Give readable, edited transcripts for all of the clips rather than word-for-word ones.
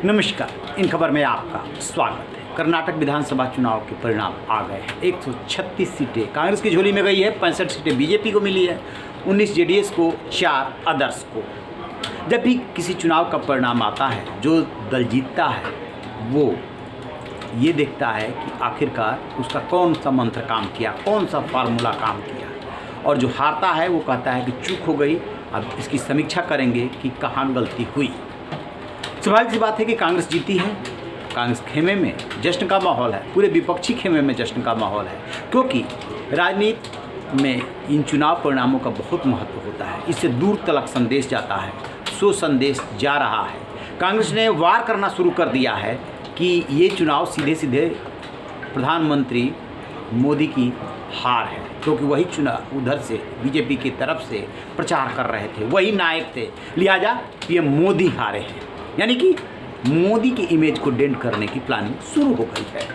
नमस्कार, इन खबर में आपका स्वागत है। कर्नाटक विधानसभा चुनाव के परिणाम आ गए हैं। 136 सीटें कांग्रेस की झोली में गई है, 65 सीटें बीजेपी को मिली है, 19 जेडीएस को, 4 अदर्स को। जब भी किसी चुनाव का परिणाम आता है, जो दल जीतता है वो ये देखता है कि आखिरकार उसका कौन सा मंत्र काम किया, कौन सा फार्मूला काम किया, और जो हारता है वो कहता है कि चूक हो गई, अब इसकी समीक्षा करेंगे कि कहाँ गलती हुई। स्वाभाविक सी बात है कि कांग्रेस जीती है। कांग्रेस खेमे में जश्न का माहौल है, पूरे विपक्षी खेमे में जश्न का माहौल है, क्योंकि राजनीति में इन चुनाव परिणामों का बहुत महत्व होता है। इससे दूर तलक संदेश जाता है, सो संदेश जा रहा है। कांग्रेस ने वार करना शुरू कर दिया है कि ये चुनाव सीधे सीधे प्रधानमंत्री मोदी की हार है, क्योंकि वही चुनाव उधर से बीजेपी की तरफ से प्रचार कर रहे थे, वही नायक थे, लिहाजा पीएम मोदी हारे हैं। यानी कि मोदी की इमेज को डेंट करने की प्लानिंग शुरू हो गई है।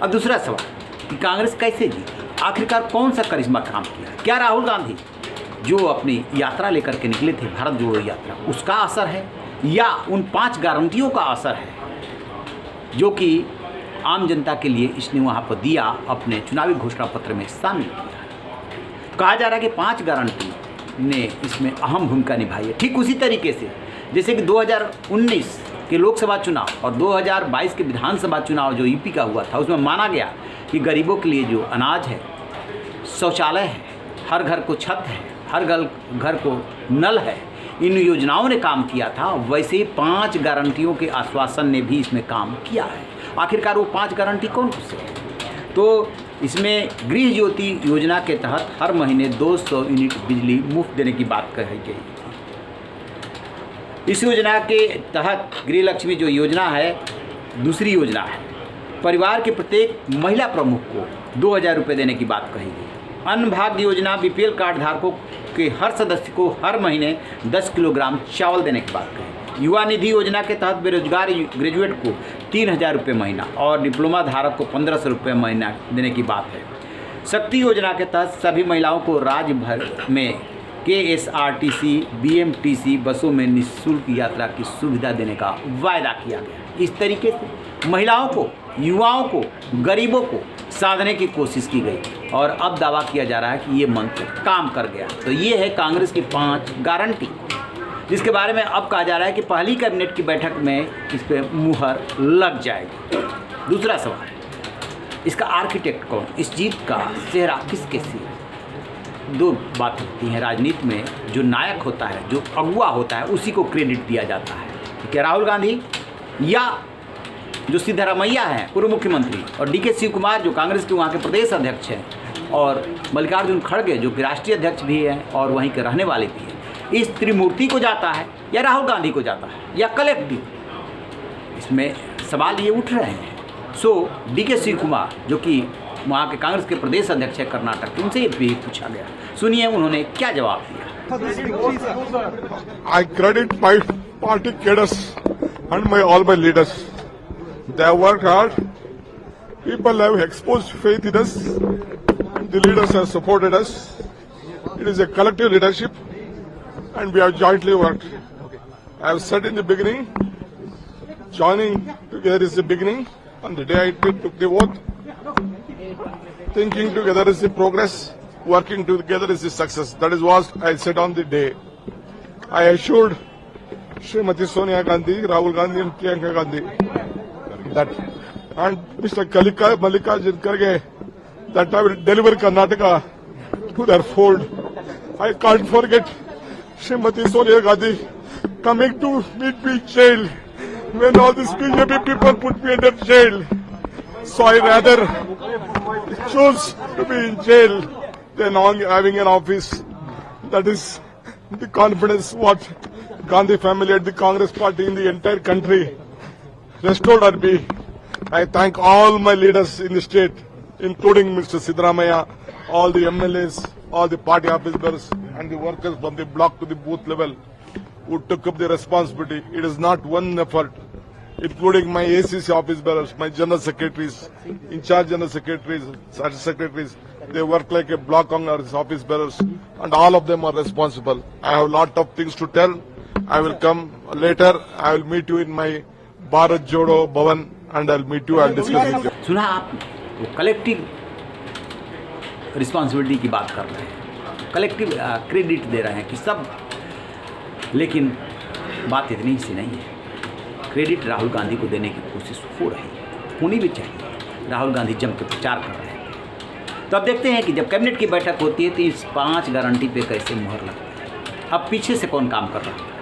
अब दूसरा सवाल कि कांग्रेस कैसे जीती, आखिरकार कौन सा करिश्मा काम किया? क्या राहुल गांधी जो अपनी यात्रा लेकर के निकले थे, भारत जोड़ो यात्रा, उसका असर है, या उन 5 गारंटियों का असर है जो कि आम जनता के लिए इसने वहाँ पर दिया, अपने चुनावी घोषणा पत्र में शामिल किया? कहा जा रहा है कि 5 गारंटी ने इसमें अहम भूमिका निभाई है। ठीक उसी तरीके से जैसे कि 2019 के लोकसभा चुनाव और 2022 के विधानसभा चुनाव जो यूपी का हुआ था, उसमें माना गया कि गरीबों के लिए जो अनाज है, शौचालय है, हर घर को छत है, हर घर को नल है, इन योजनाओं ने काम किया था। वैसे ही 5 गारंटियों के आश्वासन ने भी इसमें काम किया है। आखिरकार वो 5 गारंटी कौन से हैं? तो इसमें गृह ज्योति योजना के तहत हर महीने 200 यूनिट बिजली मुफ्त देने की बात कही गई। इस योजना के तहत गृह लक्ष्मी जो योजना है, दूसरी योजना है, परिवार के प्रत्येक महिला प्रमुख को 2000 रुपये देने की बात कही गई। अन्न भाग्य योजना बीपीएल कार्ड धारकों के हर सदस्य को हर महीने 10 किलोग्राम चावल देने की बात कही। युवा निधि योजना के तहत बेरोजगार ग्रेजुएट को 3000 रुपये महीना और डिप्लोमा धारक को 1500 रुपये महीना देने की बात है। शक्ति योजना के तहत सभी महिलाओं को राज्य भर में KSRTC BMTC बसों में निःशुल्क यात्रा की सुविधा देने का वायदा किया गया। इस तरीके से महिलाओं को, युवाओं को, गरीबों को साधने की कोशिश की गई और अब दावा किया जा रहा है कि ये मंत्र काम कर गया। तो ये है कांग्रेस की 5 गारंटी, जिसके बारे में अब कहा जा रहा है कि पहली कैबिनेट की बैठक में इस पर मुहर लग जाएगी। दूसरा सवाल, इसका आर्किटेक्ट कौन, इस जीत का चेहरा किसके सिर? 2 बात होती हैं राजनीति में, जो नायक होता है, जो अगुआ होता है, उसी को क्रेडिट दिया जाता है। क्या राहुल गांधी या जो सिद्धरामैया हैं पूर्व मुख्यमंत्री, और DK शिव कुमार जो कांग्रेस के वहाँ के प्रदेश अध्यक्ष हैं, और मल्लिकार्जुन खड़गे जो कि राष्ट्रीय अध्यक्ष भी हैं और वहीं के रहने वाले भी हैं, इस त्रिमूर्ति को जाता है या राहुल गांधी को जाता है या कलेक्टिव? इसमें सवाल ये उठ रहे हैं। सो DK शिव कुमार जो कि वहाँ के कांग्रेस के प्रदेश अध्यक्ष है कर्नाटक, उनसे ये भी पूछा गया, सुनिए उन्होंने क्या जवाब दिया। I credit my party cadres and all my leaders. They have worked hard. People have exposed faith in us. The leaders have supported us. It is a collective leadership, and we have jointly worked. I have said in the beginning, joining together is the beginning. On the day I took the oath, thinking together is the progress, working together is the success. That is what I said on the day. I assured Srimati Sonia Gandhi, Rahul Gandhi and Priyanka Gandhi that, and Mr. Mallikarjun Kharge, that I will deliver Karnataka to their fold. I can't forget Srimati Sonia Gandhi coming to meet me in jail when all these BJP people put me under jail. So I rather choose to be in jail than having an office. That is the confidence what Gandhi family and the Congress party in the entire country restored on me. I thank all my leaders in the state, including Mr. Siddaramaiah, all the MLAs, all the party officers and the workers from the block to the booth level who took up the responsibility. It is not one effort, including my ACC office bearers, my general secretaries, in charge general secretaries, secretaries. They work like a block on our office bearers, and all of them are responsible. I have a lot of things to tell. I will come later. I will meet you in my Bharat Jodo Bhavan and I'll meet you. I'll discuss with you. सुना आपने, वो collective responsibility की बात कर रहे हैं, collective credit दे रहे हैं कि सब, लेकिन बात इतनी सी नहीं है। क्रेडिट राहुल गांधी को देने की कोशिश हो रही है, होनी भी चाहिए। राहुल गांधी जम के प्रचार कर रहे हैं। तो अब देखते हैं कि जब कैबिनेट की बैठक होती है तो इस 5 गारंटी पे कैसे मुहर लगती है। अब पीछे से कौन काम कर रहा है?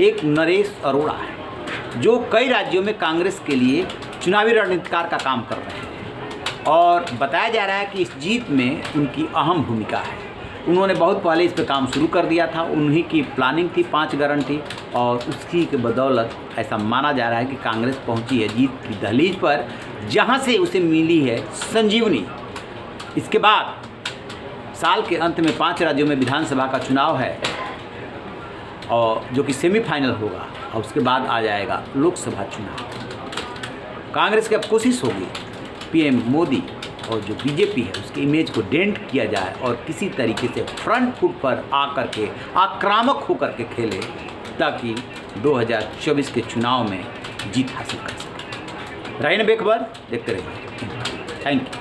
एक नरेश अरोड़ा है जो कई राज्यों में कांग्रेस के लिए चुनावी रणनीतिकार का काम कर रहे हैं और बताया जा रहा है कि इस जीत में उनकी अहम भूमिका है। उन्होंने बहुत पहले इस पर काम शुरू कर दिया था, उन्हीं की प्लानिंग थी 5 गारंटी और उसकी के बदौलत ऐसा माना जा रहा है कि कांग्रेस पहुंची है जीत की दहलीज पर, जहां से उसे मिली है संजीवनी। इसके बाद साल के अंत में 5 राज्यों में विधानसभा का चुनाव है और जो कि सेमीफाइनल होगा और उसके बाद आ जाएगा लोकसभा चुनाव। कांग्रेस की अब कोशिश होगी पीएम मोदी और जो बीजेपी है उसके इमेज को डेंट किया जाए और किसी तरीके से फ्रंट फुट पर आकर के आक्रामक होकर के खेले ताकि 2024 के चुनाव में जीत हासिल कर सके। रहे न बेखबर, देखते रहिए। Thank you.